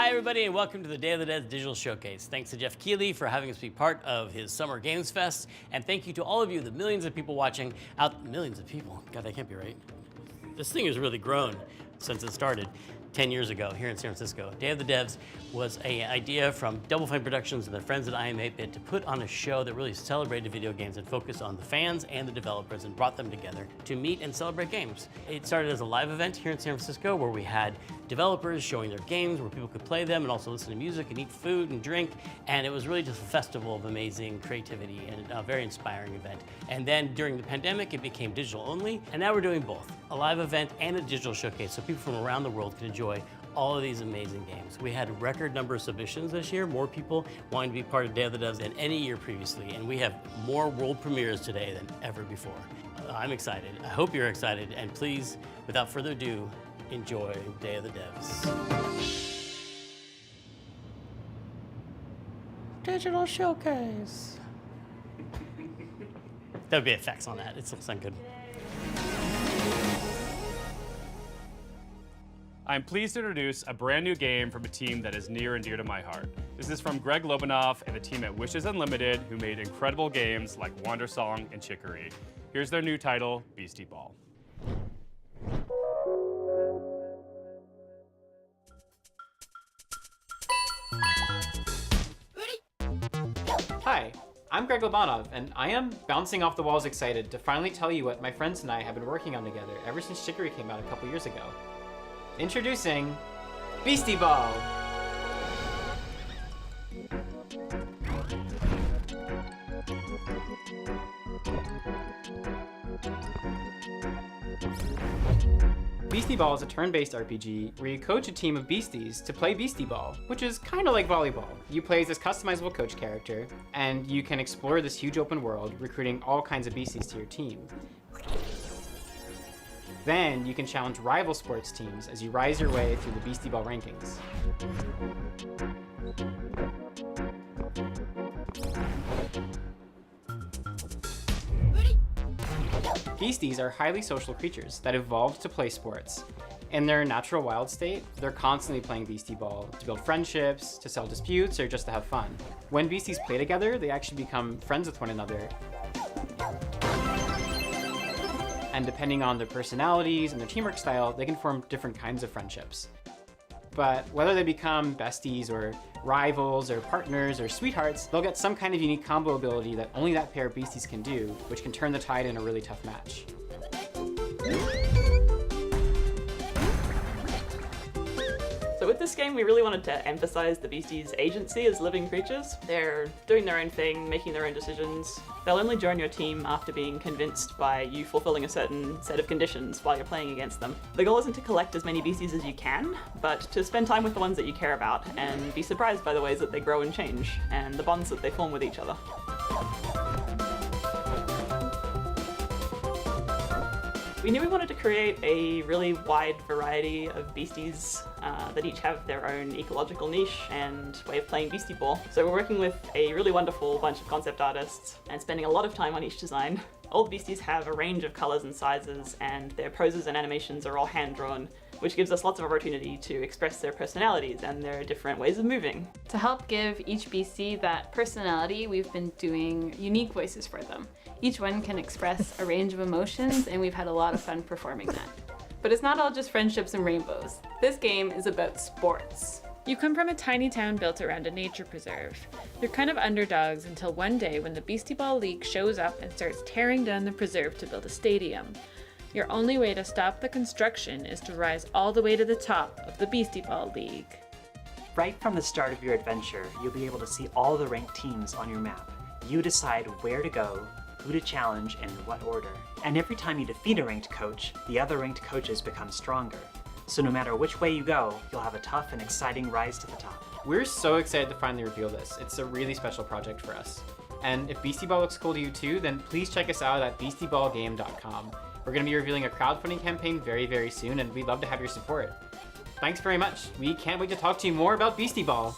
Hi, everybody, and welcome to the Day of the Dead Digital Showcase. Thanks to Jeff Keighley for having us be part of his Summer Games Fest, and thank you to all of you, the millions of people watching out. Millions of people? God, that can't be right. This thing has really grown since it started 10 years ago here in San Francisco. Day of the Devs was an idea from Double Fine Productions and their friends at IM8-Bit to put on a show that really celebrated video games and focused on the fans and the developers and brought them together to meet and celebrate games. It started as a live event here in San Francisco where we had developers showing their games, where people could play them and also listen to music and eat food and drink, and it was really just a festival of amazing creativity and a very inspiring event. And then during the pandemic, it became digital only, and now we're doing both, a live event and a digital showcase, so people from around the world can enjoy all of these amazing games. We had a record number of submissions this year, more people wanting to be part of Day of the Devs than any year previously, and we have more world premieres today than ever before. I'm excited. I hope you're excited, and please, without further ado, enjoy Day of the Devs. Digital Showcase. There would be effects on that. It'll sound good. I'm pleased to introduce a brand new game from a team that is near and dear to my heart. This is from Greg Lobanoff and the team at Wishes Unlimited, who made incredible games like Wandersong and Chicory. Here's their new title, Beastie Ball. Hi, I'm Greg Lobanov, and I am bouncing off the walls excited to finally tell you what my friends and I have been working on together ever since Chicory came out a couple years ago. Introducing Beastie Ball! Beastie Ball is a turn-based RPG where you coach a team of beasties to play Beastie Ball, which is kind of like volleyball. You play as this customizable coach character, and you can explore this huge open world, recruiting all kinds of beasties to your team. Then you can challenge rival sports teams as you rise your way through the Beastie Ball rankings. Beasties are highly social creatures that evolved to play sports. In their natural wild state, they're constantly playing Beastie Ball to build friendships, to settle disputes, or just to have fun. When beasties play together, they actually become friends with one another. And depending on their personalities and their teamwork style, they can form different kinds of friendships. But whether they become besties or rivals or partners or sweethearts, they'll get some kind of unique combo ability that only that pair of beasties can do, which can turn the tide in a really tough match. So with this game, we really wanted to emphasize the beasties' agency as living creatures. They're doing their own thing, making their own decisions. They'll only join your team after being convinced by you fulfilling a certain set of conditions while you're playing against them. The goal isn't to collect as many beasties as you can, but to spend time with the ones that you care about and be surprised by the ways that they grow and change, and the bonds that they form with each other. We knew we wanted to create a really wide variety of beasties that each have their own ecological niche and way of playing Beastie Ball. So we're working with a really wonderful bunch of concept artists and spending a lot of time on each design. All the beasties have a range of colors and sizes, and their poses and animations are all hand-drawn, which gives us lots of opportunity to express their personalities and their different ways of moving. To help give each beastie that personality, we've been doing unique voices for them. Each one can express a range of emotions, and we've had a lot of fun performing that. But it's not all just friendships and rainbows. This game is about sports. You come from a tiny town built around a nature preserve. You're kind of underdogs until one day when the Beastie Ball League shows up and starts tearing down the preserve to build a stadium. Your only way to stop the construction is to rise all the way to the top of the Beastie Ball League. Right from the start of your adventure, you'll be able to see all the ranked teams on your map. You decide where to go, who to challenge, and in what order. And every time you defeat a ranked coach, the other ranked coaches become stronger. So no matter which way you go, you'll have a tough and exciting rise to the top. We're so excited to finally reveal this. It's a really special project for us. And if Beastie Ball looks cool to you too, then please check us out at beastieballgame.com. We're going to be revealing a crowdfunding campaign very, very soon, and we'd love to have your support. Thanks very much. We can't wait to talk to you more about Beastie Ball.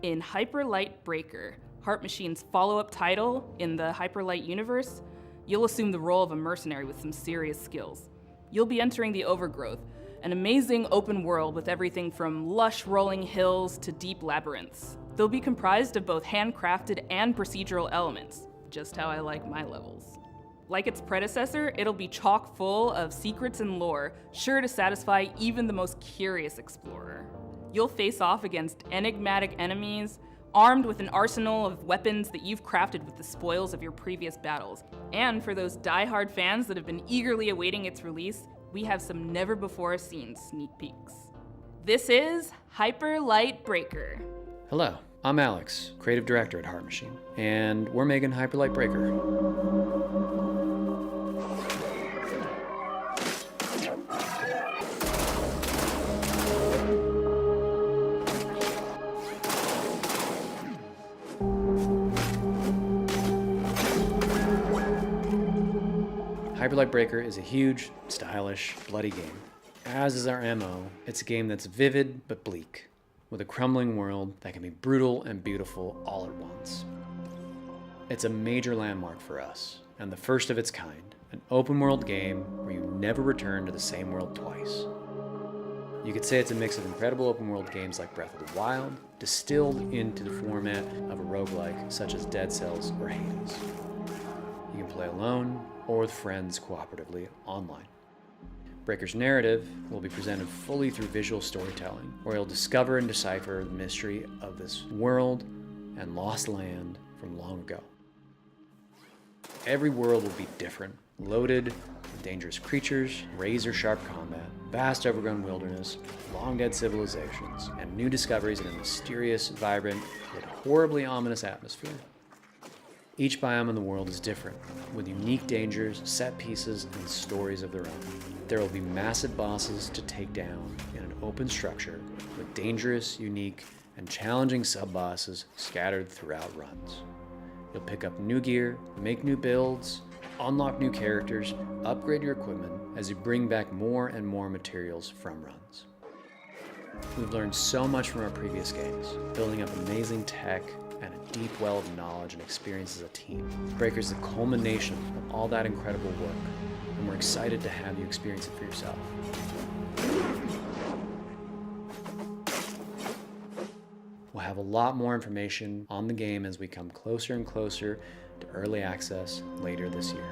In Hyper Light Breaker, Heart Machine's follow-up title in the Hyper Light universe, You'll assume the role of a mercenary with some serious skills. You'll be entering the Overgrowth, an amazing open world with everything from lush rolling hills to deep labyrinths. They'll be comprised of both handcrafted and procedural elements, just how I like my levels. Like its predecessor, it'll be chock full of secrets and lore, sure to satisfy even the most curious explorer. You'll face off against enigmatic enemies, armed with an arsenal of weapons that you've crafted with the spoils of your previous battles. And for those die-hard fans that have been eagerly awaiting its release, we have some never-before-seen sneak peeks. This is Hyper Light Breaker. Hello, I'm Alex, creative director at Heart Machine, and we're making Hyper Light Breaker. Hyper Light Breaker is a huge, stylish, bloody game. As is our MO, it's a game that's vivid but bleak, with a crumbling world that can be brutal and beautiful all at once. It's a major landmark for us, and the first of its kind, an open world game where you never return to the same world twice. You could say it's a mix of incredible open world games like Breath of the Wild, distilled into the format of a roguelike such as Dead Cells or Hades. You can play alone or with friends cooperatively online. Breaker's narrative will be presented fully through visual storytelling, where you'll discover and decipher the mystery of this world and lost land from long ago. Every world will be different, loaded with dangerous creatures, razor-sharp combat, vast overgrown wilderness, long-dead civilizations, and new discoveries in a mysterious, vibrant, yet horribly ominous atmosphere. Each biome in the world is different, with unique dangers, set pieces, and stories of their own. There will be massive bosses to take down in an open structure, with dangerous, unique, and challenging sub-bosses scattered throughout runs. You'll pick up new gear, make new builds, unlock new characters, upgrade your equipment as you bring back more and more materials from runs. We've learned so much from our previous games, building up amazing tech and a deep well of knowledge and experience as a team. Breaker's the culmination of all that incredible work, and we're excited to have you experience it for yourself. We'll have a lot more information on the game as we come closer and closer to early access later this year.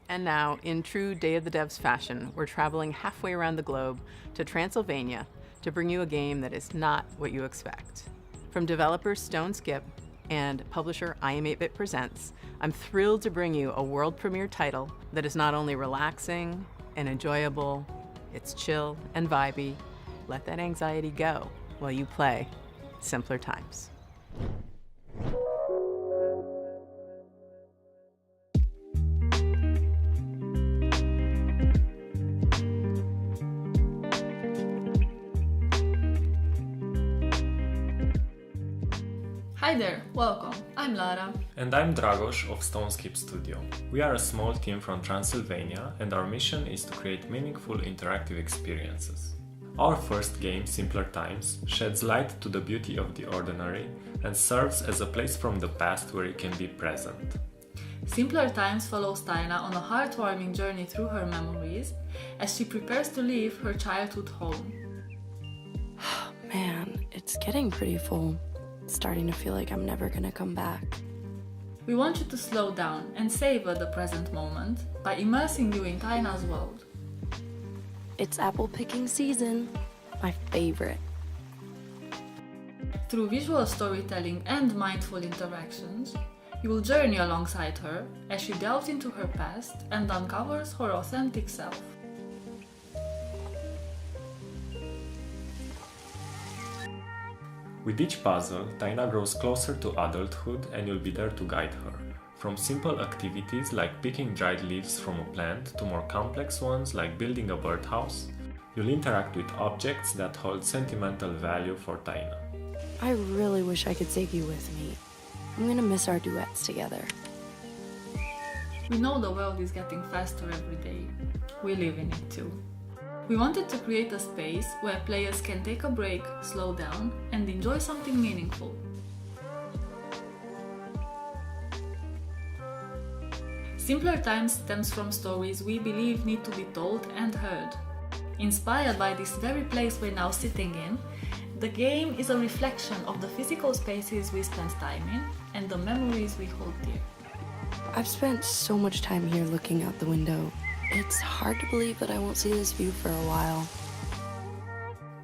And now, in true Day of the Devs fashion, we're traveling halfway around the globe to Transylvania to bring you a game that is not what you expect. From developers Stone Skip and publisher iam8bit Presents, I'm thrilled to bring you a world premiere title that is not only relaxing and enjoyable, it's chill and vibey. Let that anxiety go while you play Simpler Times. Hi there, welcome. I'm Lara. And I'm Dragos of Stoneskip Studio. We are a small team from Transylvania, and our mission is to create meaningful interactive experiences. Our first game, Simpler Times, sheds light to the beauty of the ordinary and serves as a place from the past where you can be present. Simpler Times follows Taina on a heartwarming journey through her memories as she prepares to leave her childhood home. Man, it's getting pretty full. Starting to feel like I'm never gonna come back. We want you to slow down and savor the present moment by immersing you in Taina's world. It's apple picking season, my favorite. Through visual storytelling and mindful interactions, you will journey alongside her as she delves into her past and uncovers her authentic self. With each puzzle, Taina grows closer to adulthood and you'll be there to guide her. From simple activities like picking dried leaves from a plant to more complex ones like building a birdhouse, you'll interact with objects that hold sentimental value for Taina. I really wish I could take you with me. I'm gonna miss our duets together. We know the world is getting faster every day. We live in it too. We wanted to create a space where players can take a break, slow down, and enjoy something meaningful. Simpler Times stems from stories we believe need to be told and heard. Inspired by this very place we're now sitting in, the game is a reflection of the physical spaces we spend time in and the memories we hold dear. I've spent so much time here looking out the window. It's hard to believe that I won't see this view for a while.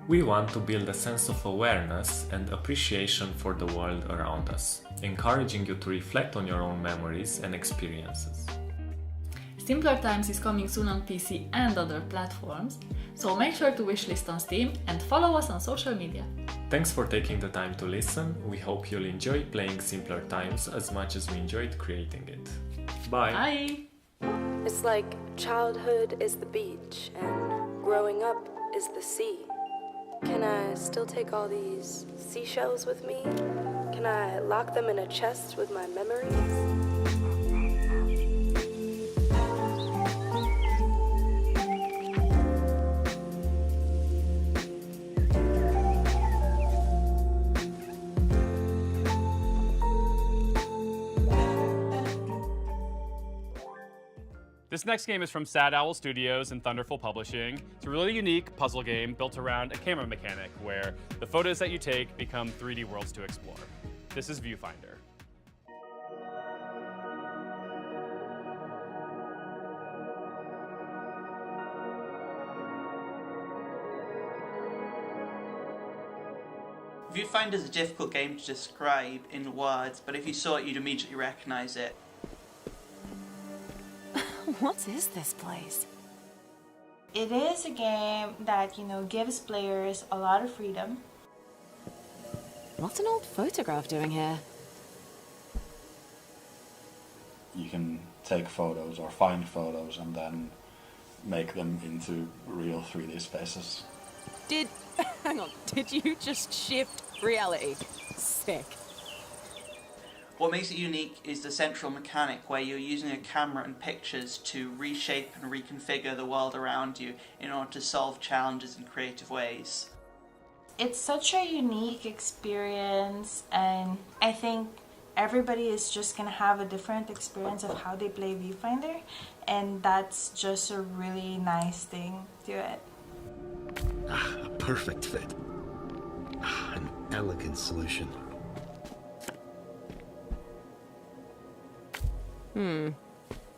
We want to build a sense of awareness and appreciation for the world around us, encouraging you to reflect on your own memories and experiences. Simpler Times is coming soon on PC and other platforms, so make sure to wishlist on Steam and follow us on social media. Thanks for taking the time to listen. We hope you'll enjoy playing Simpler Times as much as we enjoyed creating it. Bye! Bye! It's like childhood is the beach and growing up is the sea. Can I still take all these seashells with me? Can I lock them in a chest with my memories? This next game is from Sad Owl Studios and Thunderful Publishing. It's a really unique puzzle game built around a camera mechanic where the photos that you take become 3D worlds to explore. This is Viewfinder. Viewfinder is a difficult game to describe in words, but if you saw it, you'd immediately recognize it. What is this place? It is a game that, gives players a lot of freedom. What's an old photograph doing here? You can take photos or find photos and then make them into real 3D spaces. Hang on, did you just shift reality? Sick. What makes it unique is the central mechanic where you're using a camera and pictures to reshape and reconfigure the world around you in order to solve challenges in creative ways. It's such a unique experience, and I think everybody is just going to have a different experience of how they play Viewfinder, and that's just a really nice thing to it. A perfect fit. An elegant solution.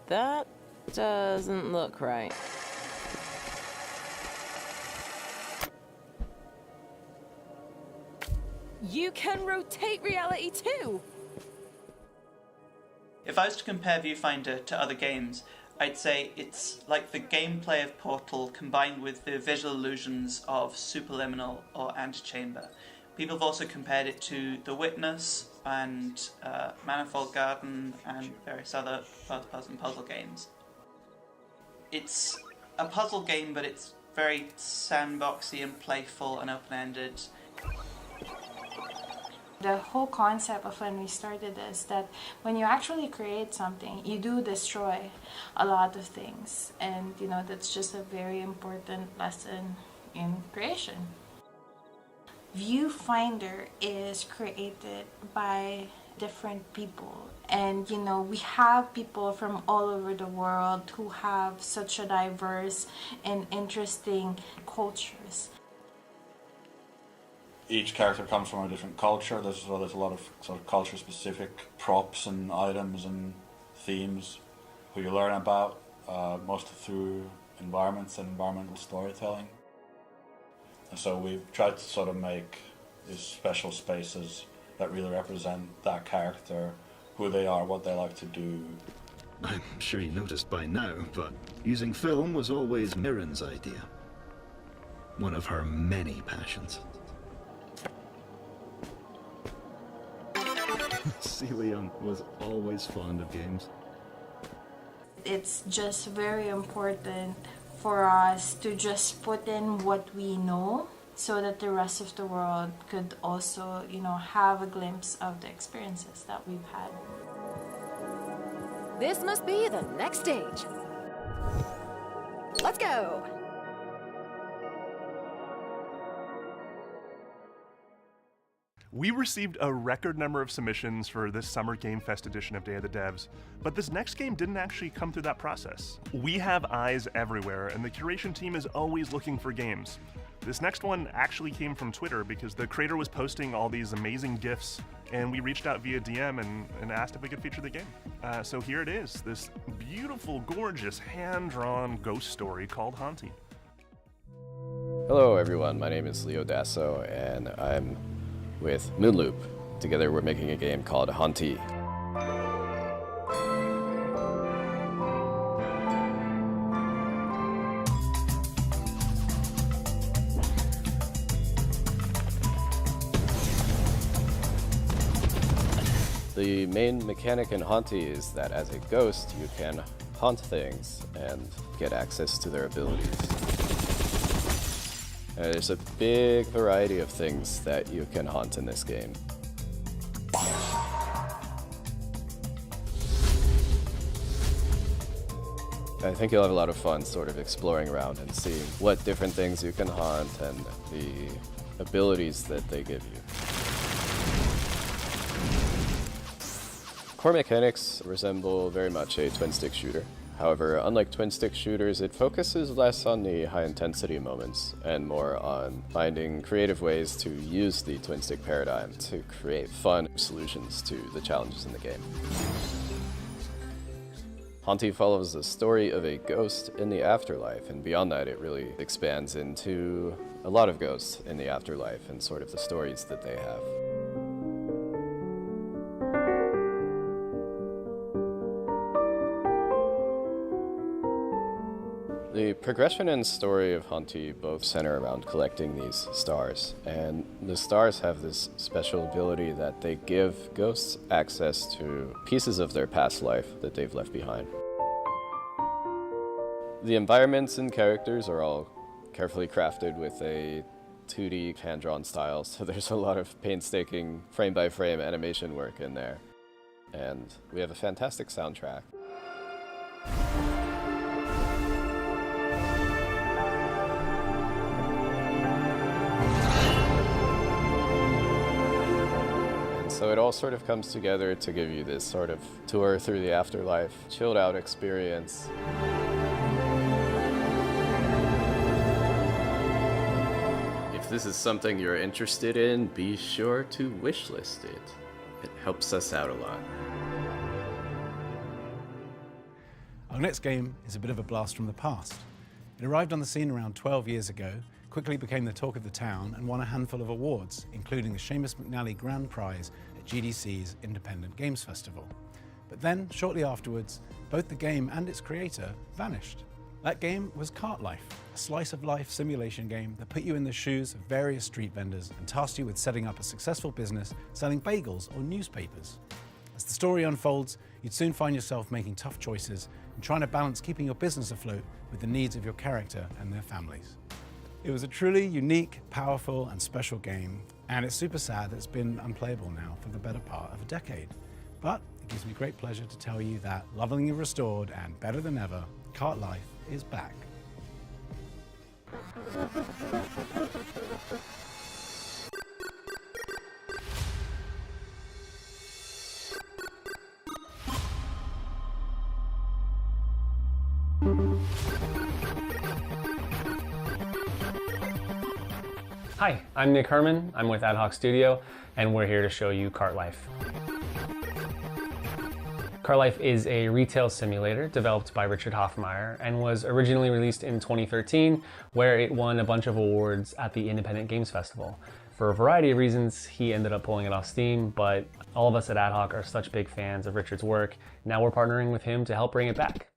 That doesn't look right. You can rotate reality too! If I was to compare Viewfinder to other games, I'd say it's like the gameplay of Portal combined with the visual illusions of Superliminal or Antechamber. People have also compared it to The Witness and Manifold Garden and various other first-person puzzle games. It's a puzzle game, but it's very sandboxy and playful and open-ended. The whole concept of when we started is that when you actually create something, you do destroy a lot of things. And, that's just a very important lesson in creation. Viewfinder is created by different people, and we have people from all over the world who have such a diverse and interesting cultures. Each character comes from a different culture. There's a lot of sort of culture specific props and items and themes who you learn about mostly through environments and environmental storytelling. And so we've tried to sort of make these special spaces that really represent that character, who they are, what they like to do. I'm sure you noticed by now, but using film was always Mirren's idea. One of her many passions. Celia was always fond of games. It's just very important for us to just put in what we know so that the rest of the world could also, have a glimpse of the experiences that we've had. This must be the next stage. Let's go! We received a record number of submissions for this Summer Game Fest edition of Day of the Devs, but this next game didn't actually come through that process. We have eyes everywhere, and the curation team is always looking for games. This next one actually came from Twitter because the creator was posting all these amazing GIFs, and we reached out via DM and asked if we could feature the game. So here it is, this beautiful, gorgeous, hand-drawn ghost story called Haunty. Hello everyone, my name is Leo Dasso, and I'm with Moonloop. Together we're making a game called Haunty. The main mechanic in Haunty is that as a ghost you can haunt things and get access to their abilities. There's a big variety of things that you can haunt in this game. I think you'll have a lot of fun sort of exploring around and seeing what different things you can haunt and the abilities that they give you. Core mechanics resemble very much a twin-stick shooter. However, unlike twin-stick shooters, it focuses less on the high-intensity moments and more on finding creative ways to use the twin-stick paradigm to create fun solutions to the challenges in the game. Haunty follows the story of a ghost in the afterlife, and beyond that it really expands into a lot of ghosts in the afterlife and sort of the stories that they have. The progression and story of Haunty both center around collecting these stars, and the stars have this special ability that they give ghosts access to pieces of their past life that they've left behind. The environments and characters are all carefully crafted with a 2D hand-drawn style, so there's a lot of painstaking frame-by-frame animation work in there. And we have a fantastic soundtrack. So it all sort of comes together to give you this sort of tour through the afterlife, chilled out experience. If this is something you're interested in, be sure to wishlist it. It helps us out a lot. Our next game is a bit of a blast from the past. It arrived on the scene around 12 years ago, quickly became the talk of the town, and won a handful of awards, including the Seamus McNally Grand Prize at GDC's Independent Games Festival. But then, shortly afterwards, both the game and its creator vanished. That game was Cart Life, a slice-of-life simulation game that put you in the shoes of various street vendors and tasked you with setting up a successful business selling bagels or newspapers. As the story unfolds, you'd soon find yourself making tough choices and trying to balance keeping your business afloat with the needs of your character and their families. It was a truly unique, powerful, and special game, and it's super sad that it's been unplayable now for the better part of a decade. But it gives me great pleasure to tell you that, lovingly restored and better than ever, Cart Life is back. Hi, I'm Nick Herman. I'm with Ad Hoc Studio, and we're here to show you Cart Life. Cart Life is a retail simulator developed by Richard Hoffmeyer and was originally released in 2013, where it won a bunch of awards at the Independent Games Festival. For a variety of reasons, he ended up pulling it off Steam, but all of us at Ad Hoc are such big fans of Richard's work. Now we're partnering with him to help bring it back.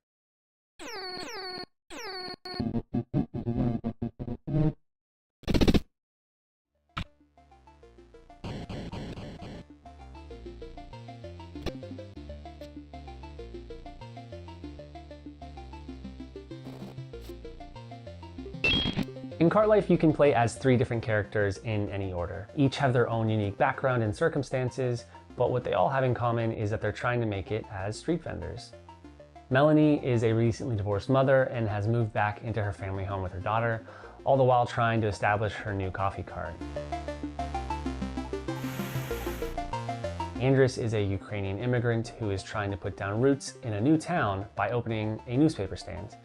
In Cart Life, you can play as 3 different characters in any order. Each have their own unique background and circumstances, but what they all have in common is that they're trying to make it as street vendors. Melanie is a recently divorced mother and has moved back into her family home with her daughter, all the while trying to establish her new coffee cart. Andris is a Ukrainian immigrant who is trying to put down roots in a new town by opening a newspaper stand.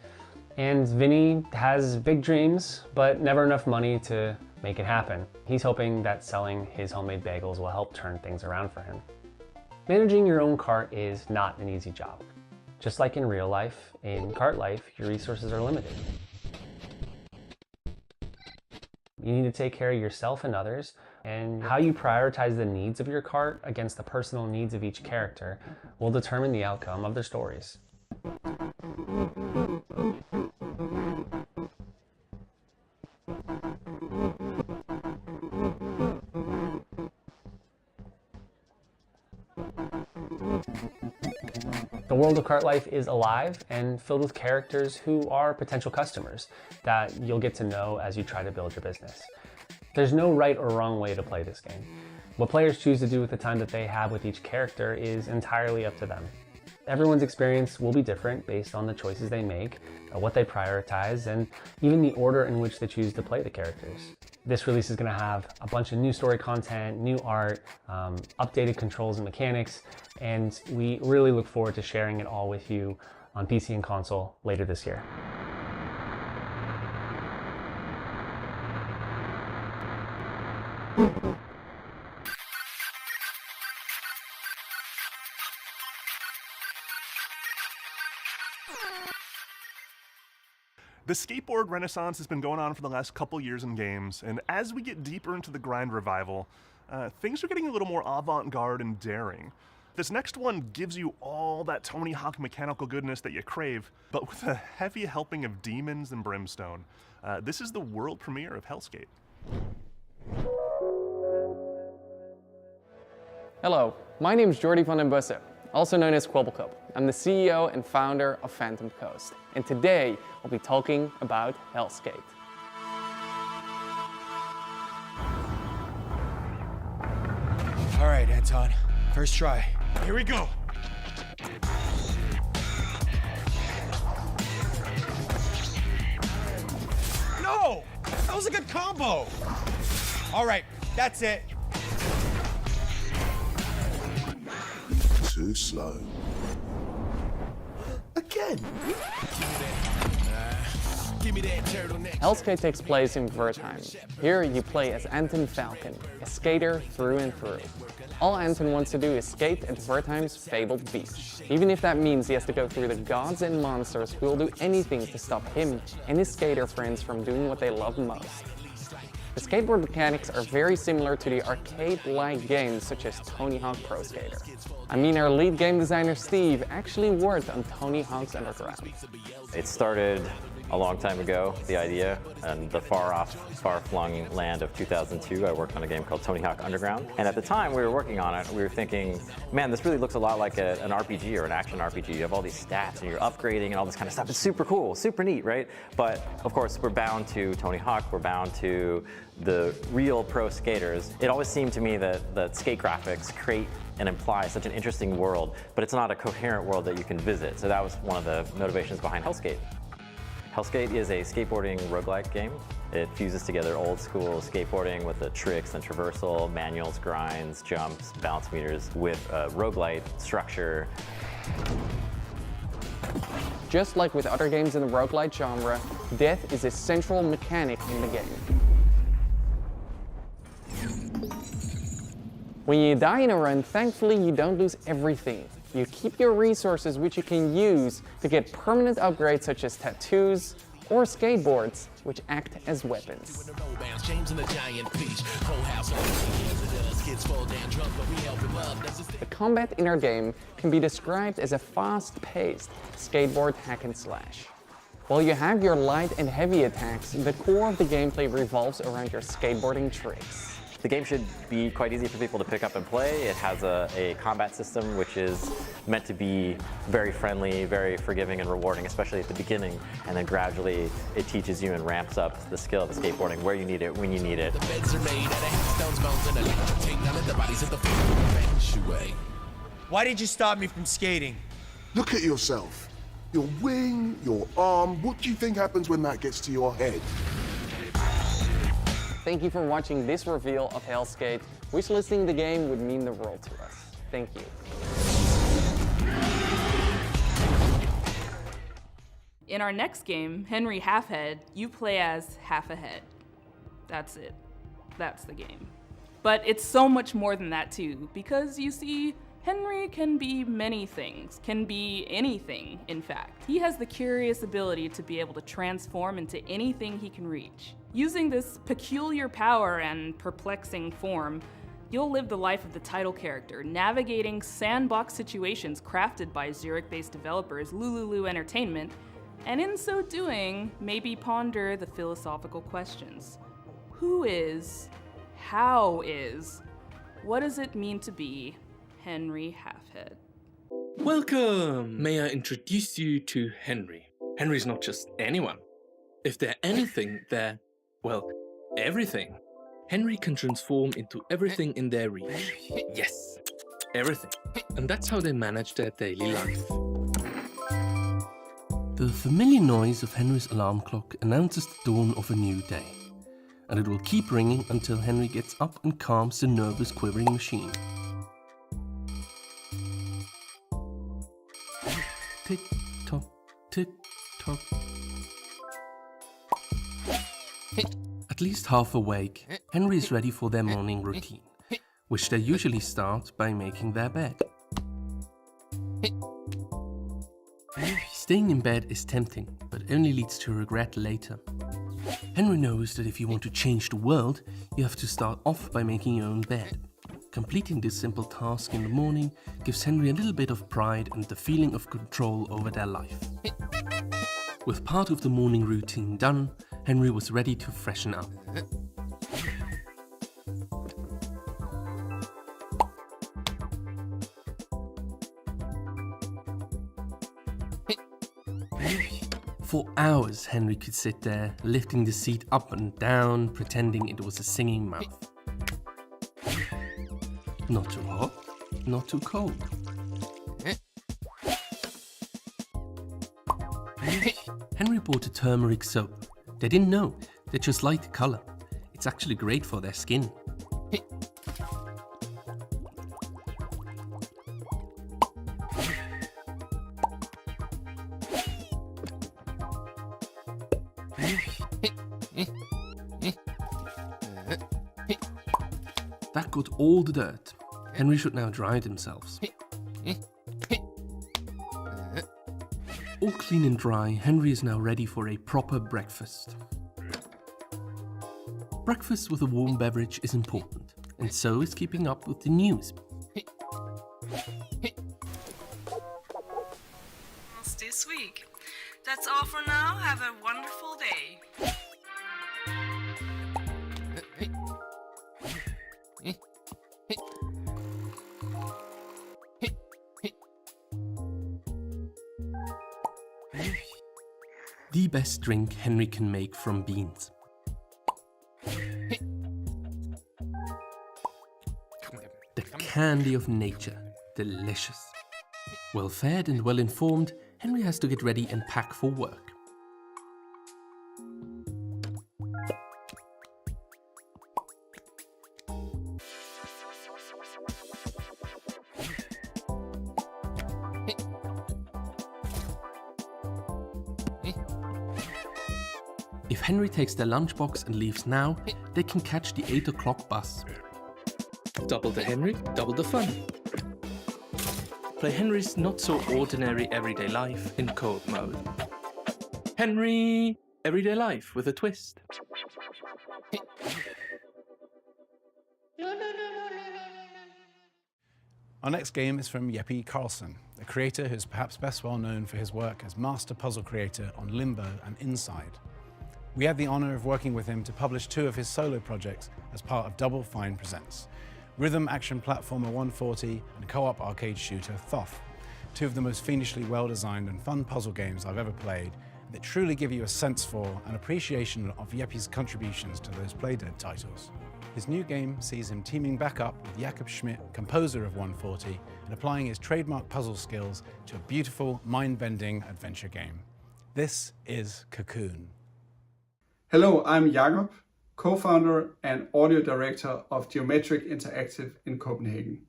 And Vinny has big dreams, but never enough money to make it happen. He's hoping that selling his homemade bagels will help turn things around for him. Managing your own cart is not an easy job. Just like in real life, in cart life, your resources are limited. You need to take care of yourself and others, and how you prioritize the needs of your cart against the personal needs of each character will determine the outcome of their stories. The world of Cart Life is alive and filled with characters who are potential customers that you'll get to know as you try to build your business. There's no right or wrong way to play this game. What players choose to do with the time that they have with each character is entirely up to them. Everyone's experience will be different based on the choices they make, what they prioritize, and even the order in which they choose to play the characters. This release is going to have a bunch of new story content, new art, updated controls and mechanics, and we really look forward to sharing it all with you on PC and console later this year. The skateboard renaissance has been going on for the last couple years in games, and as we get deeper into the grind revival, things are getting a little more avant-garde and daring. This next one gives you all that Tony Hawk mechanical goodness that you crave, but with a heavy helping of demons and brimstone. This is the world premiere of Hellskate. Hello, my name is Jordi van den Bussen, also known as Kwobbelkop. I'm the CEO and founder of Phantom Coast, and today we'll be talking about Hellskate. All right, Anton, first try. Here we go. No! That was a good combo! All right, that's it. Too slow. Again. Hellskate takes place in Wertheim. Here you play as Anton Falcon, a skater through and through. All Anton wants to do is skate at Wertheim's fabled beach, even if that means he has to go through the gods and monsters who will do anything to stop him and his skater friends from doing what they love most. The skateboard mechanics are very similar to the arcade-like games such as Tony Hawk Pro Skater. I mean, our lead game designer Steve actually worked on Tony Hawk's Underground. It started a long time ago, the idea, and the far-off, far-flung land of 2002, I worked on a game called Tony Hawk Underground. And at the time we were working on it, we were thinking, man, this really looks a lot like an RPG or an action RPG. You have all these stats and you're upgrading and all this kind of stuff. It's super cool, super neat, right? But of course, we're bound to Tony Hawk, we're bound to the real pro skaters. It always seemed to me that skate graphics create and imply such an interesting world, but it's not a coherent world that you can visit. So that was one of the motivations behind Hellskate. Hellskate is a skateboarding roguelike game. It fuses together old school skateboarding with the tricks and traversal, manuals, grinds, jumps, balance meters with a roguelite structure. Just like with other games in the roguelite genre, death is a central mechanic in the game. When you die in a run, thankfully you don't lose everything. You keep your resources which you can use to get permanent upgrades such as tattoos or skateboards, which act as weapons. The combat in our game can be described as a fast-paced skateboard hack and slash. While you have your light and heavy attacks, the core of the gameplay revolves around your skateboarding tricks. The game should be quite easy for people to pick up and play. It has a combat system which is meant to be very friendly, very forgiving and rewarding, especially at the beginning. And then gradually it teaches you and ramps up the skill of the skateboarding, where you need it, when you need it. Why did you stop me from skating? Look at yourself. Your wing, your arm. What do you think happens when that gets to your head? Thank you for watching this reveal of Hellskate. Wishlisting the game would mean the world to us. Thank you. In our next game, Henry Halfhead, you play as Half a Head. That's it. That's the game. But it's so much more than that too, because you see, Henry can be many things, can be anything, in fact. He has the curious ability to be able to transform into anything he can reach. Using this peculiar power and perplexing form, you'll live the life of the title character, navigating sandbox situations crafted by Zurich-based developers Lululu Entertainment, and in so doing, maybe ponder the philosophical questions. Who is? How is? What does it mean to be Henry Halfhead? Welcome! May I introduce you to Henry? Henry's not just anyone. If they're anything, they're, well, everything. Henry can transform into everything in their reach. Yes, everything. And that's how they manage their daily life. The familiar noise of Henry's alarm clock announces the dawn of a new day, and it will keep ringing until Henry gets up and calms the nervous, quivering machine. Tick-tock, tick-tock. At least half awake, Henry is ready for their morning routine, which they usually start by making their bed. Staying in bed is tempting, but only leads to regret later. Henry knows that if you want to change the world, you have to start off by making your own bed. Completing this simple task in the morning gives Henry a little bit of pride and the feeling of control over their life. With part of the morning routine done, Henry was ready to freshen up. For hours, Henry could sit there, lifting the seat up and down, pretending it was a singing mouth. Not too hot, not too cold. Henry bought a turmeric soap. They didn't know, they just liked the color. It's actually great for their skin. That got all the dirt. Henry should now dry themselves. All clean and dry, Henry is now ready for a proper breakfast. Breakfast with a warm beverage is important, and so is keeping up with the news. That's this week. That's all for now. Have a wonderful day. The best drink Henry can make from beans. The candy of nature, delicious. Well fed and well informed, Henry has to get ready and pack for work. If Henry takes their lunchbox and leaves now, they can catch the 8 o'clock bus. Double the Henry, double the fun. Play Henry's not-so-ordinary everyday life in co-op mode. Henry, everyday life with a twist. Our next game is from Jeppe Carlsen, a creator who's perhaps best well known for his work as master puzzle creator on Limbo and Inside. We had the honor of working with him to publish 2 of his solo projects as part of Double Fine Presents, rhythm action platformer 140 and co-op arcade shooter Thoth, 2 of the most fiendishly well-designed and fun puzzle games I've ever played that truly give you a sense for and appreciation of Jeppe's contributions to those Playdead titles. His new game sees him teaming back up with Jakob Schmidt, composer of 140, and applying his trademark puzzle skills to a beautiful, mind-bending adventure game. This is Cocoon. Hello, I'm Jakob, co-founder and audio director of Geometric Interactive in Copenhagen.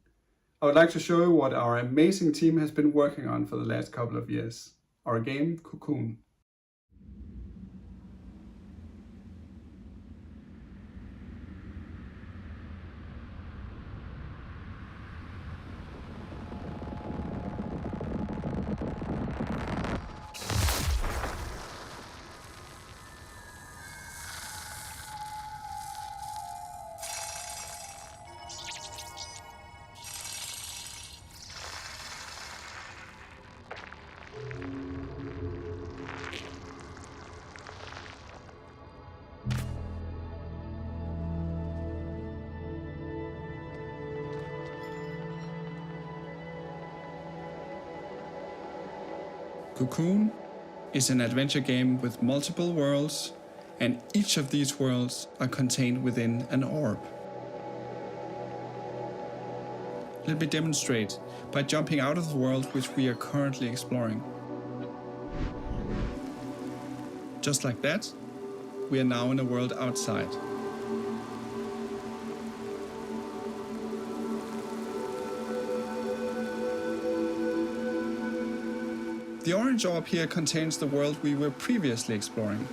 I would like to show you what our amazing team has been working on for the last couple of years. Our game, Cocoon. Cocoon is an adventure game with multiple worlds, and each of these worlds are contained within an orb. Let me demonstrate by jumping out of the world which we are currently exploring. Just like that, we are now in a world outside. The orange orb here contains the world we were previously exploring.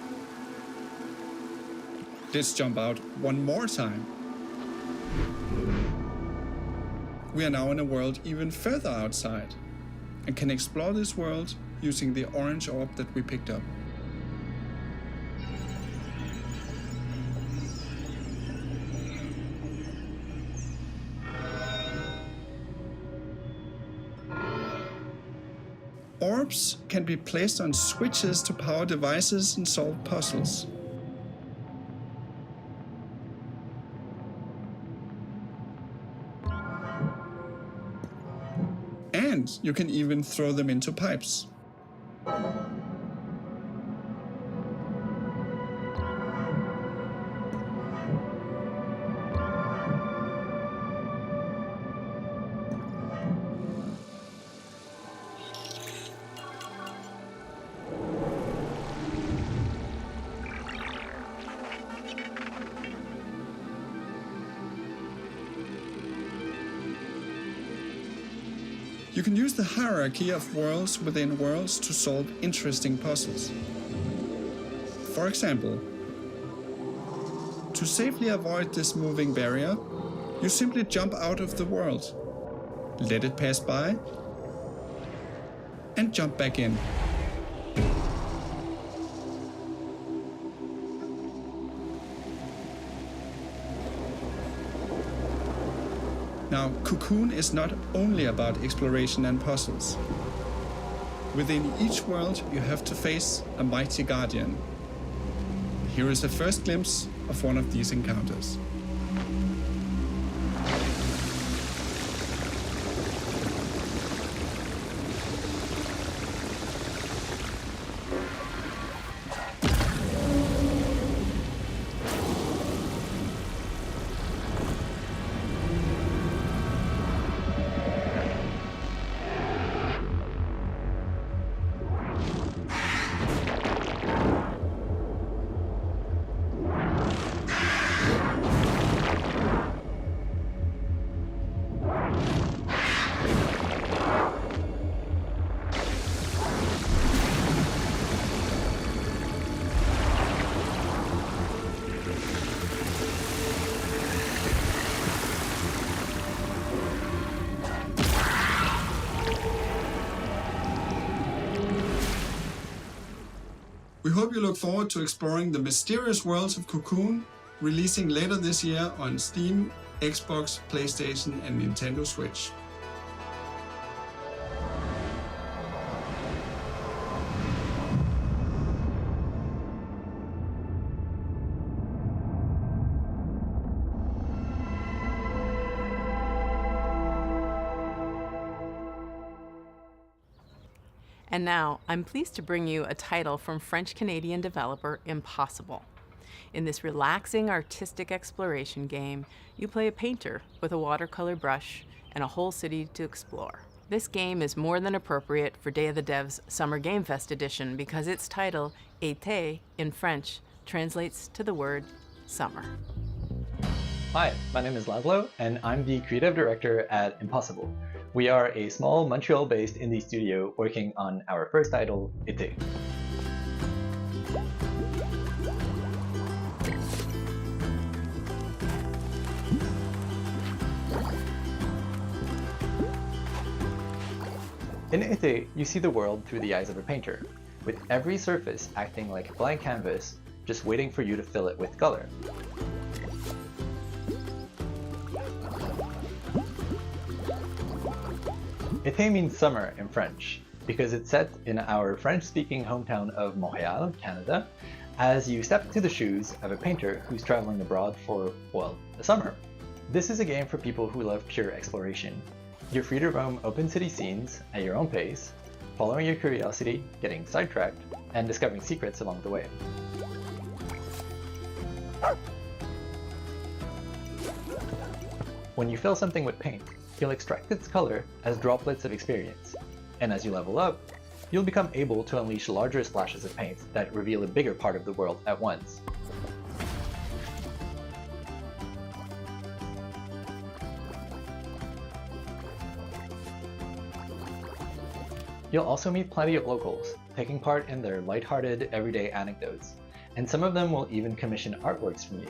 Let's jump out one more time. We are now in a world even further outside and can explore this world using the orange orb that we picked up. Orbs can be placed on switches to power devices and solve puzzles. And you can even throw them into pipes. You can use the hierarchy of worlds within worlds to solve interesting puzzles. For example, to safely avoid this moving barrier, you simply jump out of the world, let it pass by, and jump back in. Now, Cocoon is not only about exploration and puzzles. Within each world, you have to face a mighty guardian. Here is a first glimpse of one of these encounters. We hope you look forward to exploring the mysterious worlds of Cocoon, releasing later this year on Steam, Xbox, PlayStation and Nintendo Switch. And now, I'm pleased to bring you a title from French-Canadian developer Impossible. In this relaxing artistic exploration game, you play a painter with a watercolor brush and a whole city to explore. This game is more than appropriate for Day of the Devs Summer Game Fest edition because its title, Été, in French, translates to the word summer. Hi, my name is Laszlo, and I'm the creative director at Impossible. We are a small Montreal-based indie studio working on our first title, Été. In Été, you see the world through the eyes of a painter, with every surface acting like a blank canvas, just waiting for you to fill it with color. Été means summer in French, because it's set in our French-speaking hometown of Montreal, Canada, as you step into the shoes of a painter who's traveling abroad for, well, the summer. This is a game for people who love pure exploration. You're free to roam open city scenes at your own pace, following your curiosity, getting sidetracked, and discovering secrets along the way. When you fill something with paint, you'll extract its color as droplets of experience, and as you level up, you'll become able to unleash larger splashes of paint that reveal a bigger part of the world at once. You'll also meet plenty of locals, taking part in their lighthearted, everyday anecdotes, and some of them will even commission artworks from you.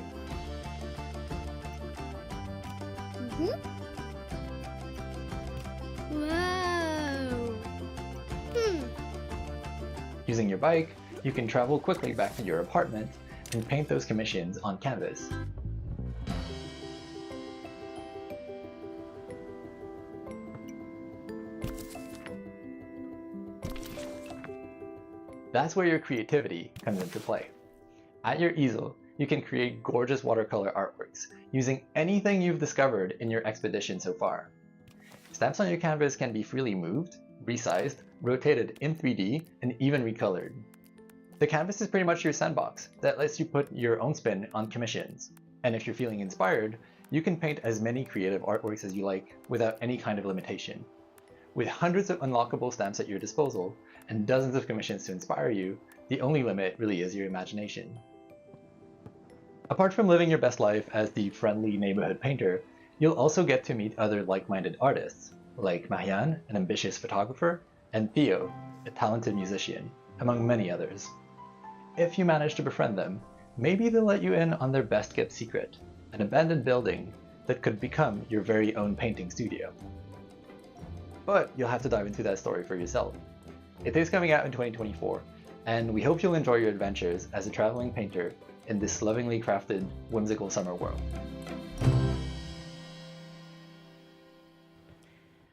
Whoa! Using your bike, you can travel quickly back to your apartment and paint those commissions on canvas. That's where your creativity comes into play. At your easel, you can create gorgeous watercolor artworks using anything you've discovered in your expedition so far. Stamps on your canvas can be freely moved, resized, rotated in 3D, and even recolored. The canvas is pretty much your sandbox that lets you put your own spin on commissions. And if you're feeling inspired, you can paint as many creative artworks as you like without any kind of limitation. With hundreds of unlockable stamps at your disposal and dozens of commissions to inspire you, the only limit really is your imagination. Apart from living your best life as the friendly neighborhood painter, you'll also get to meet other like-minded artists, like Marianne, an ambitious photographer, and Theo, a talented musician, among many others. If you manage to befriend them, maybe they'll let you in on their best-kept secret, an abandoned building that could become your very own painting studio. But you'll have to dive into that story for yourself. It is coming out in 2024, and we hope you'll enjoy your adventures as a traveling painter in this lovingly crafted, whimsical summer world.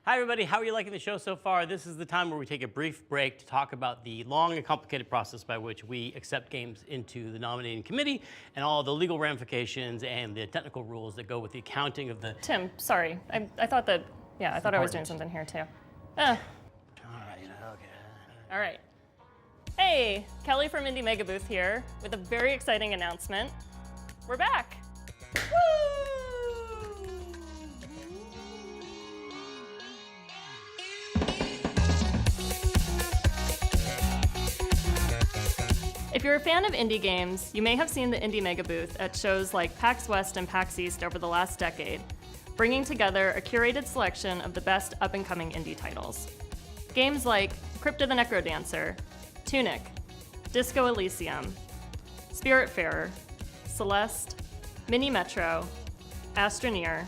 Hi everybody, how are you liking the show so far? This is the time where we take a brief break to talk about the long and complicated process by which we accept games into the nominating committee and all the legal ramifications and the technical rules that go with the accounting of the... Tim, sorry. I thought that, yeah, I thought I was doing something here too. All right. Hey, Kelly from Indie Mega Booth here with a very exciting announcement. We're back. If you're a fan of indie games, you may have seen the Indie Mega Booth at shows like PAX West and PAX East over the last decade, bringing together a curated selection of the best up-and-coming indie titles. Games like Crypt of the Necrodancer, Tunic, Disco Elysium, Spiritfarer, Celeste, Mini Metro, Astroneer,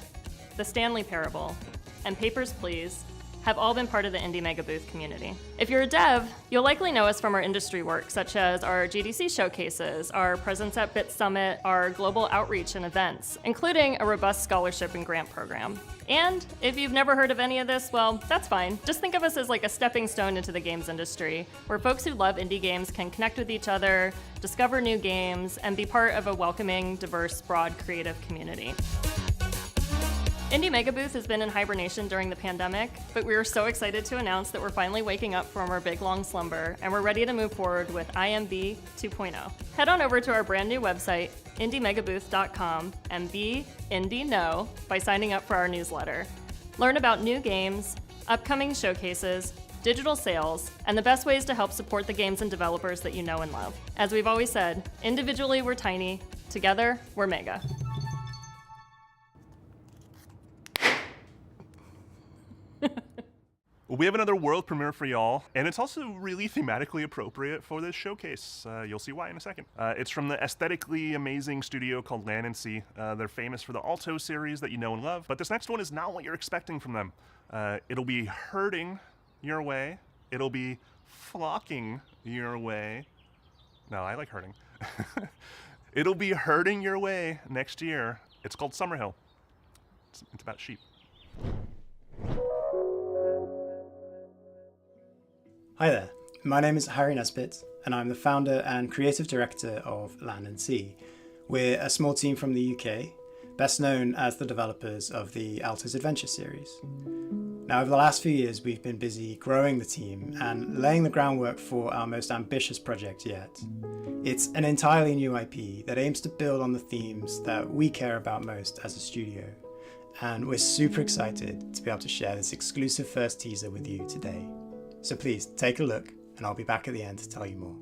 The Stanley Parable, and Papers, Please have all been part of the Indie Mega Booth community. If you're a dev, you'll likely know us from our industry work, such as our GDC showcases, our presence at Bit Summit, our global outreach and events, including a robust scholarship and grant program. And if you've never heard of any of this, well, that's fine. Just think of us as like a stepping stone into the games industry, where folks who love indie games can connect with each other, discover new games, and be part of a welcoming, diverse, broad, creative community. Indie Mega Booth has been in hibernation during the pandemic, but we are so excited to announce that we're finally waking up from our big long slumber, and we're ready to move forward with IMB 2.0. Head on over to our brand new website, indiemegabooth.com, and be Indie Know by signing up for our newsletter. Learn about new games, upcoming showcases, digital sales, and the best ways to help support the games and developers that you know and love. As we've always said, individually we're tiny, together we're mega. We have another world premiere for y'all, and it's also really thematically appropriate for this showcase. You'll see why in a second. It's from the aesthetically amazing studio called Land and Sea. They're famous for the Alto series that you know and love, but this next one is not what you're expecting from them. It'll be herding your way. It'll be flocking your way. No, I like herding. It'll be herding your way next year. It's called Summerhill. It's about sheep. Hi there, my name is Harry Nesbitt, and I'm the founder and creative director of Land and Sea. We're a small team from the UK, best known as the developers of the Alto's Adventure series. Now, over the last few years, we've been busy growing the team and laying the groundwork for our most ambitious project yet. It's an entirely new IP that aims to build on the themes that we care about most as a studio, and we're super excited to be able to share this exclusive first teaser with you today. So please take a look, and I'll be back at the end to tell you more.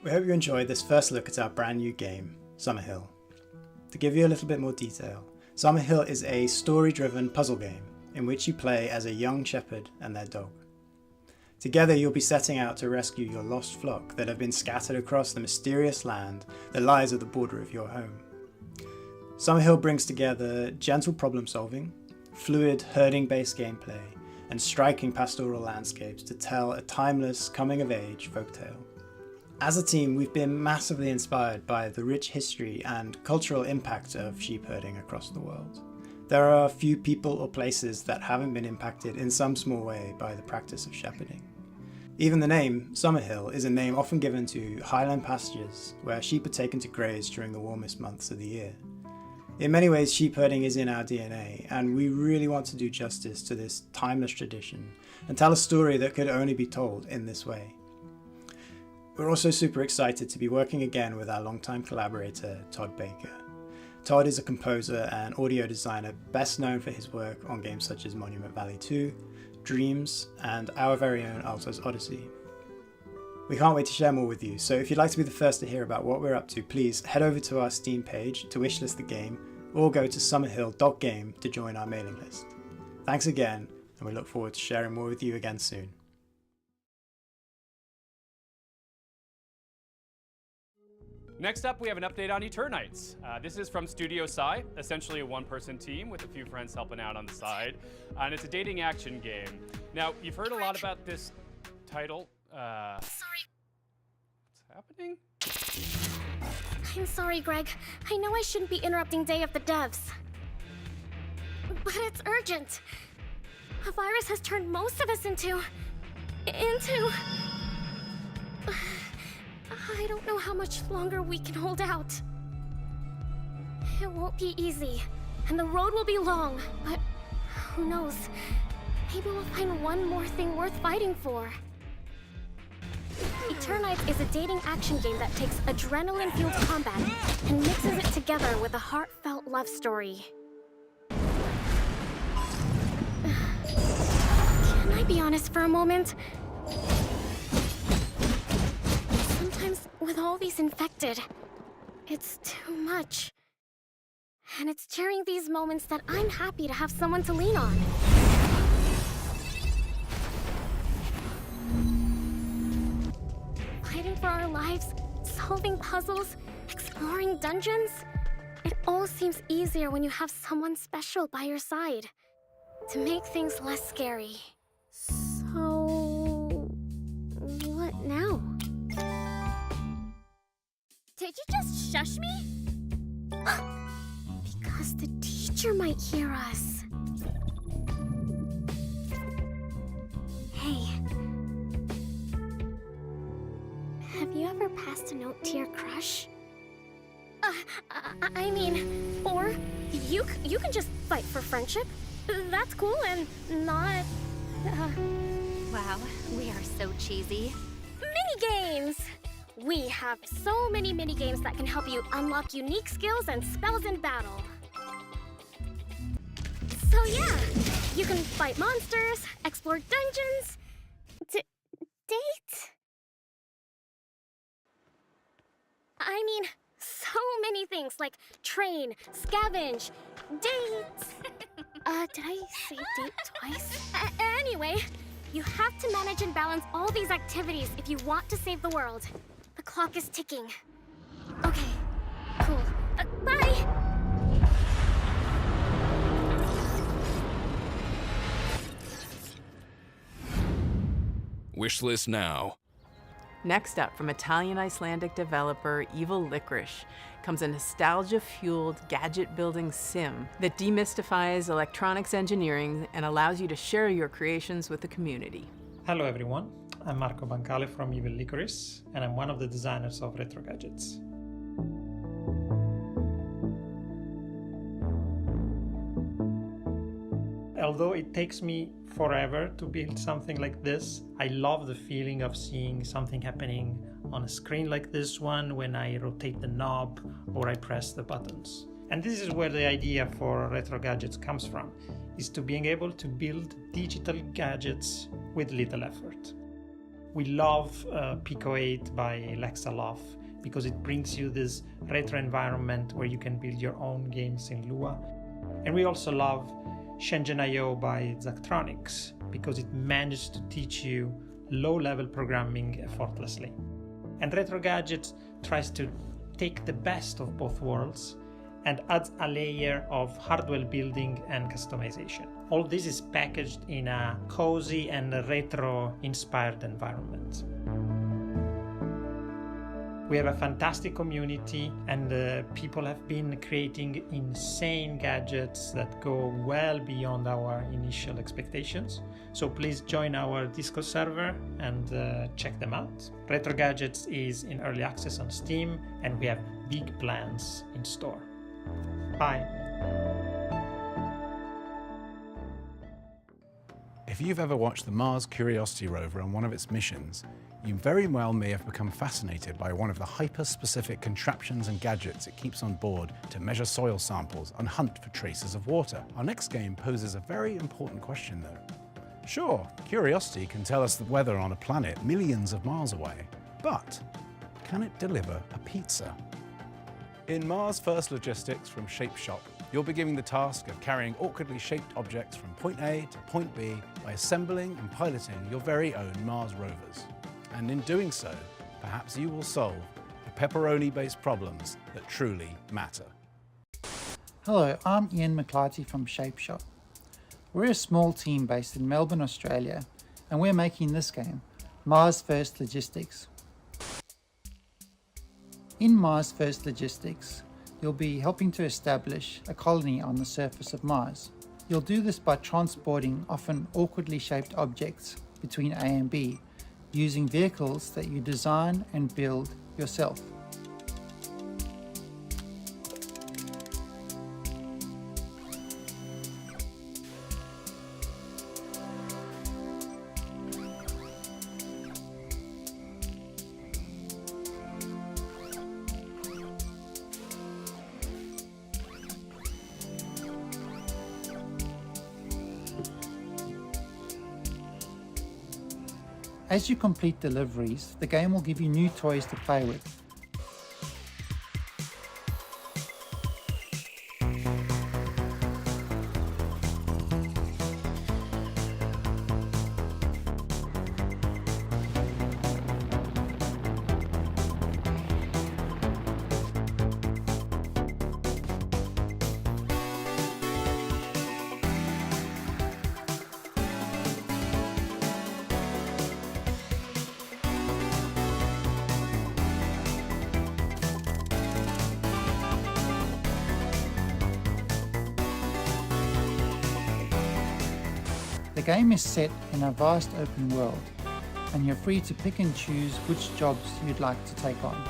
We hope you enjoyed this first look at our brand new game, Summerhill. To give you a little bit more detail, Summerhill is a story-driven puzzle game in which you play as a young shepherd and their dog. Together you'll be setting out to rescue your lost flock that have been scattered across the mysterious land that lies at the border of your home. Summerhill brings together gentle problem solving, fluid herding-based gameplay, and striking pastoral landscapes to tell a timeless coming-of-age folktale. As a team, we've been massively inspired by the rich history and cultural impact of sheep herding across the world. There are few people or places that haven't been impacted in some small way by the practice of shepherding. Even the name, Summerhill, is a name often given to highland pastures where sheep are taken to graze during the warmest months of the year. In many ways, sheep herding is in our DNA, and we really want to do justice to this timeless tradition and tell a story that could only be told in this way. We're also super excited to be working again with our longtime collaborator, Todd Baker. Todd is a composer and audio designer best known for his work on games such as Monument Valley 2, Dreams, and our very own Alto's Odyssey. We can't wait to share more with you, so if you'd like to be the first to hear about what we're up to, please head over to our Steam page to wishlist the game, or go to summerhill.game to join our mailing list. Thanks again, and we look forward to sharing more with you again soon. Next up, we have an update on Eternites. This is from Studio Psy, essentially a one-person team with a few friends helping out on the side, and it's a dating action game. Now, you've heard a lot about this title. Sorry. What's happening? I'm sorry, Greg. I know I shouldn't be interrupting Day of the Devs. But it's urgent. A virus has turned most of us into... I don't know how much longer we can hold out. It won't be easy, and the road will be long, but who knows? Maybe we'll find one more thing worth fighting for. Eternites is a dating action game that takes adrenaline-fueled combat and mixes it together with a heartfelt love story. Can I be honest for a moment? Sometimes with all these infected, it's too much. And it's during these moments that I'm happy to have someone to lean on. Fighting for our lives, solving puzzles, exploring dungeons. It all seems easier when you have someone special by your side to make things less scary. So, what now? Did you just shush me? Because the teacher might hear us. Hey. Have you ever passed a note to your crush? I mean, or you can just fight for friendship. That's cool and not... Wow, we are so cheesy. Mini-games! We have so many mini-games that can help you unlock unique skills and spells in battle. So yeah, you can fight monsters, explore dungeons, date? I mean, so many things like train, scavenge, date. Did I say date twice? Anyway, you have to manage and balance all these activities if you want to save the world. The clock is ticking. Okay, cool. Bye! Wishlist now. Next up, from Italian-Icelandic developer Evil Licorice, comes a nostalgia-fueled gadget-building sim that demystifies electronics engineering and allows you to share your creations with the community. Hello everyone, I'm Marco Bancale from Evil Licorice, and I'm one of the designers of Retro Gadgets. Although it takes me forever to build something like this, I love the feeling of seeing something happening on a screen like this one when I rotate the knob or I press the buttons. And this is where the idea for Retro Gadgets comes from, is to being able to build digital gadgets with little effort. We love Pico 8 by Lexaloff because it brings you this retro environment where you can build your own games in Lua. And we also love Shenzhen.io by Zachtronics because it managed to teach you low-level programming effortlessly. And Retro Gadgets tries to take the best of both worlds and adds a layer of hardware building and customization. All this is packaged in a cozy and retro-inspired environment. We have a fantastic community and people have been creating insane gadgets that go well beyond our initial expectations. So please join our Discord server and check them out. Retro Gadgets is in early access on Steam and we have big plans in store. Bye. If you've ever watched the Mars Curiosity rover on one of its missions, you very well may have become fascinated by one of the hyper-specific contraptions and gadgets it keeps on board to measure soil samples and hunt for traces of water. Our next game poses a very important question though. Sure, Curiosity can tell us the weather on a planet millions of miles away, but can it deliver a pizza? In Mars First Logistics from Shape Shop, you'll be given the task of carrying awkwardly shaped objects from point A to point B by assembling and piloting your very own Mars rovers. And in doing so, perhaps you will solve the pepperoni-based problems that truly matter. Hello, I'm Ian McClarty from Shape Shop. We're a small team based in Melbourne, Australia, and we're making this game, Mars First Logistics. In Mars First Logistics, you'll be helping to establish a colony on the surface of Mars. You'll do this by transporting often awkwardly shaped objects between A and B, using vehicles that you design and build yourself. As you complete deliveries, the game will give you new toys to play with. The game is set in a vast open world, and you're free to pick and choose which jobs you'd like to take on.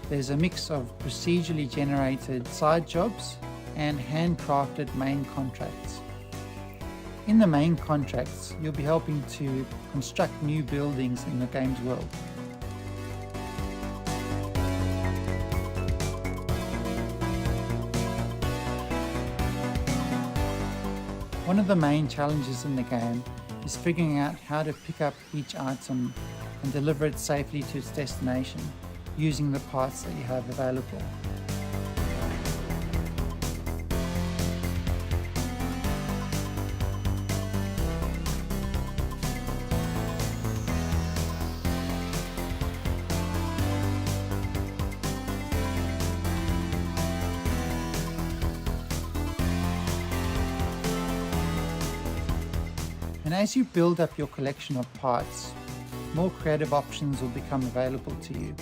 There's a mix of procedurally generated side jobs and handcrafted main contracts. In the main contracts, you'll be helping to construct new buildings in the game's world. One of the main challenges in the game is figuring out how to pick up each item and deliver it safely to its destination using the parts that you have available. And as you build up your collection of parts, more creative options will become available to you.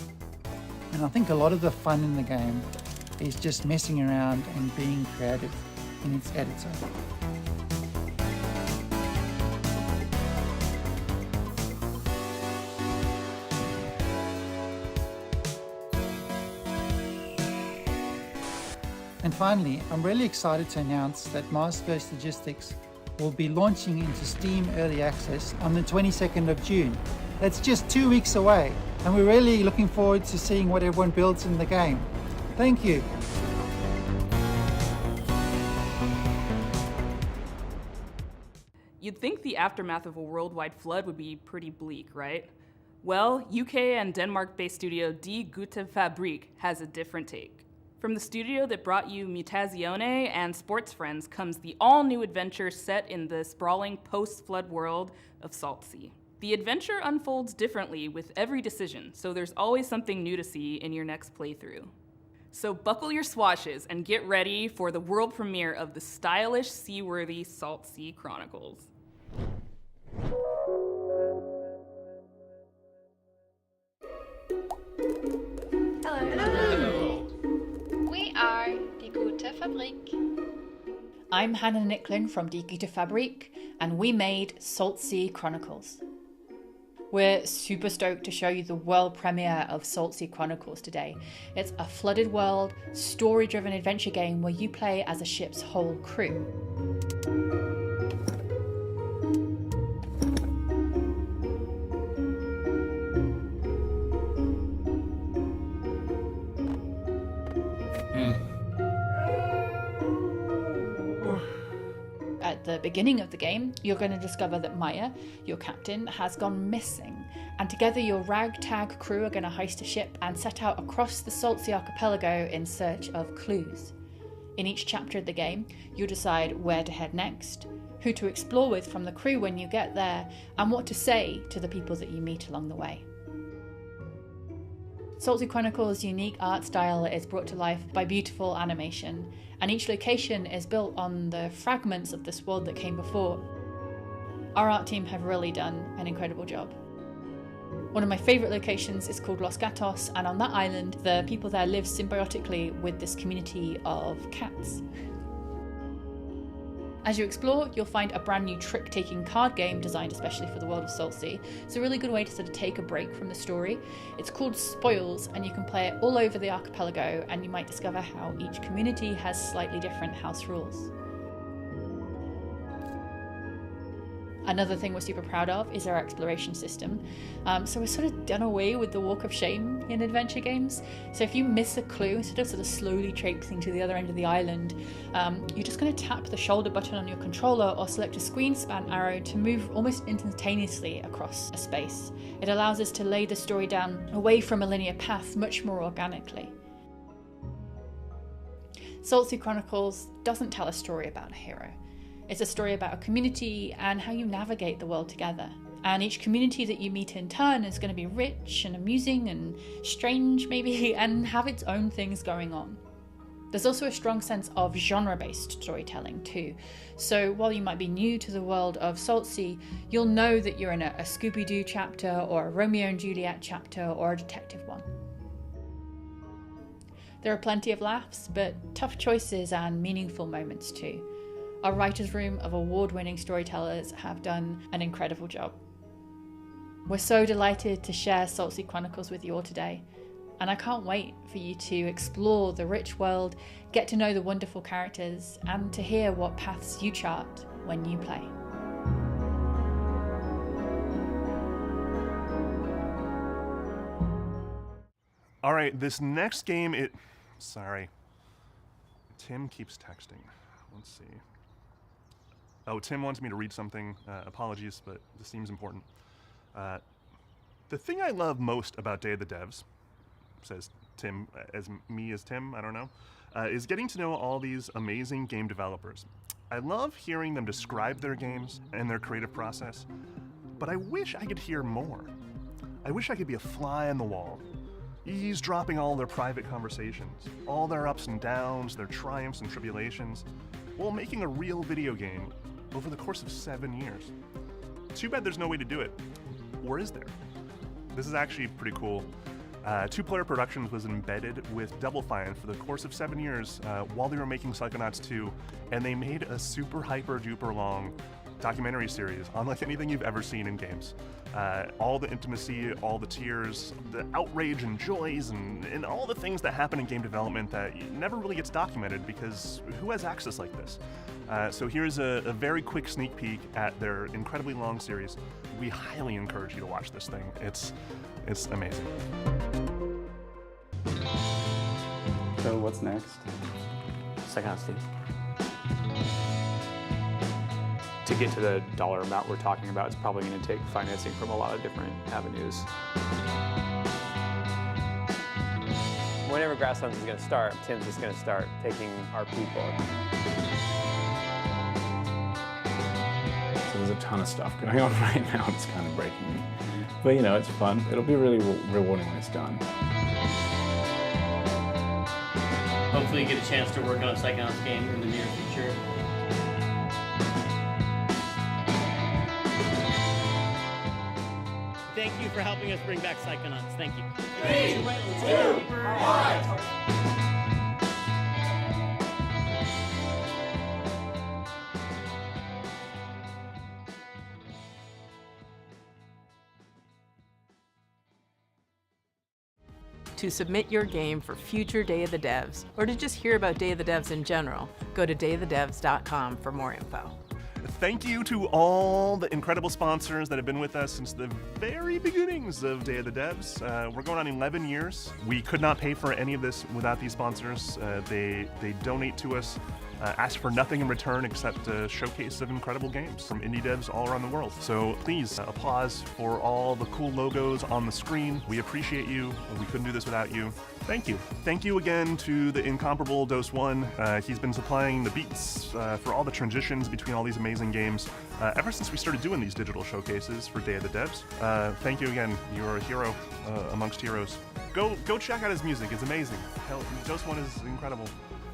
And I think a lot of the fun in the game is just messing around and being creative in its editor. And finally, I'm really excited to announce that Mars First Logistics will be launching into Steam Early Access on the 22nd of June. That's just 2 weeks away, and we're really looking forward to seeing what everyone builds in the game. Thank you. You'd think the aftermath of a worldwide flood would be pretty bleak, right? Well, UK and Denmark-based studio Die Gute Fabrik has a different take. From the studio that brought you Mutazione and Sports Friends comes the all-new adventure set in the sprawling post-flood world of Salt Sea. The adventure unfolds differently with every decision, so there's always something new to see in your next playthrough. So buckle your swashes and get ready for the world premiere of the stylish, seaworthy Salt Sea Chronicles. Hello. We are Die Gute Fabrik. I'm Hannah Nicklin from Die Gute Fabrik, and we made Salt Sea Chronicles. We're super stoked to show you the world premiere of Salt Sea Chronicles today. It's a flooded world, story-driven adventure game where you play as a ship's whole crew. At the beginning of the game, you're going to discover that Maya, your captain, has gone missing, and together your ragtag crew are going to heist a ship and set out across the Salt Sea archipelago in search of clues. In each chapter of the game, you'll decide where to head next, who to explore with from the crew when you get there, and what to say to the people that you meet along the way. Salt Sea Chronicles' unique art style is brought to life by beautiful animation, and each location is built on the fragments of this world that came before. Our art team have really done an incredible job. One of my favourite locations is called Los Gatos, and on that island, the people there live symbiotically with this community of cats. As you explore, you'll find a brand new trick-taking card game designed especially for the world of Salt Sea. It's a really good way to sort of take a break from the story. It's called Spoils, and you can play it all over the archipelago, and you might discover how each community has slightly different house rules. Another thing we're super proud of is our exploration system. So we're sort of done away with the walk of shame in adventure games. So if you miss a clue, instead of sort of slowly traipsing to the other end of the island, you're just going to tap the shoulder button on your controller or select a screen span arrow to move almost instantaneously across a space. It allows us to lay the story down away from a linear path much more organically. Salt Sea Chronicles doesn't tell a story about a hero. It's a story about a community and how you navigate the world together. And each community that you meet in turn is going to be rich and amusing and strange maybe, and have its own things going on. There's also a strong sense of genre-based storytelling too. So while you might be new to the world of Salt Sea, you'll know that you're in a Scooby-Doo chapter or a Romeo and Juliet chapter or a detective one. There are plenty of laughs, but tough choices and meaningful moments too. Our writer's room of award-winning storytellers have done an incredible job. We're so delighted to share Saltsea Chronicles with you all today, and I can't wait for you to explore the rich world, get to know the wonderful characters, and to hear what paths you chart when you play. All right, this next game, sorry. Tim keeps texting. Let's see. Oh, Tim wants me to read something. Apologies, but this seems important. The thing I love most about Day of the Devs, says Tim, as Tim, I don't know, is getting to know all these amazing game developers. I love hearing them describe their games and their creative process, but I wish I could hear more. I wish I could be a fly on the wall, eavesdropping all their private conversations, all their ups and downs, their triumphs and tribulations, while making a real video game over the course of 7 years. Too bad there's no way to do it. Or is there? This is actually pretty cool. Two Player Productions was embedded with Double Fine for the course of 7 years while they were making Psychonauts 2, and they made a super hyper duper long documentary series unlike anything you've ever seen in games. All the intimacy, all the tears, the outrage and joys, and all the things that happen in game development that never really gets documented because who has access like this? So here's a very quick sneak peek at their incredibly long series. We highly encourage you to watch this thing. It's amazing. So what's next? Psychonauts 2. To get to the dollar amount we're talking about, it's probably going to take financing from a lot of different avenues. Whenever Grasslands is going to start, Tim's just going to start taking our people. So there's a ton of stuff going on right now. It's kind of breaking me. But you know, it's fun. It'll be really rewarding when it's done. Hopefully you get a chance to work on a Psychonauts game in the near future. Thank you for helping us bring back Psychonauts. Thank you. 3, 2, 1. To submit your game for future Day of the Devs, or to just hear about Day of the Devs in general, go to dayofthedevs.com for more info. Thank you to all the incredible sponsors that have been with us since the very beginnings of Day of the Devs. We're going on 11 years. We could not pay for any of this without these sponsors. They donate to us, ask for nothing in return except a showcase of incredible games from indie devs all around the world. So please, applause for all the cool logos on the screen. We appreciate you. We couldn't do this without you. Thank you. Thank you again to the incomparable Dose One. He's been supplying the beats for all the transitions between all these amazing games ever since we started doing these digital showcases for Day of the Devs. Thank you again. You're a hero amongst heroes. Go check out his music. It's amazing. Hell, Dose One is incredible.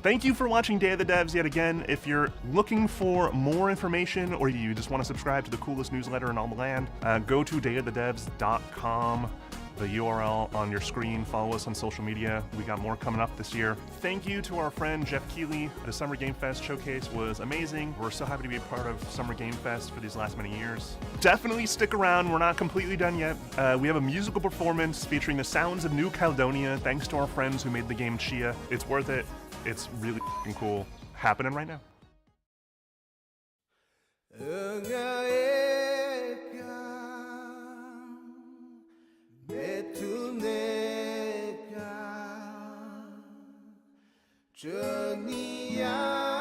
Thank you for watching Day of the Devs yet again. If you're looking for more information or you just want to subscribe to the coolest newsletter in all the land, go to dayofthedevs.com. The URL on your screen. Follow us on social media. We got more coming up this year. Thank you to our friend Jeff Keighley. The Summer Game Fest showcase was amazing. We're so happy to be a part of Summer Game Fest for these last many years. Definitely stick around. We're not completely done yet. We have a musical performance featuring the sounds of New Caledonia, thanks to our friends who made the game Chia. It's worth it. It's really f***ing cool. Happening right now.这你呀。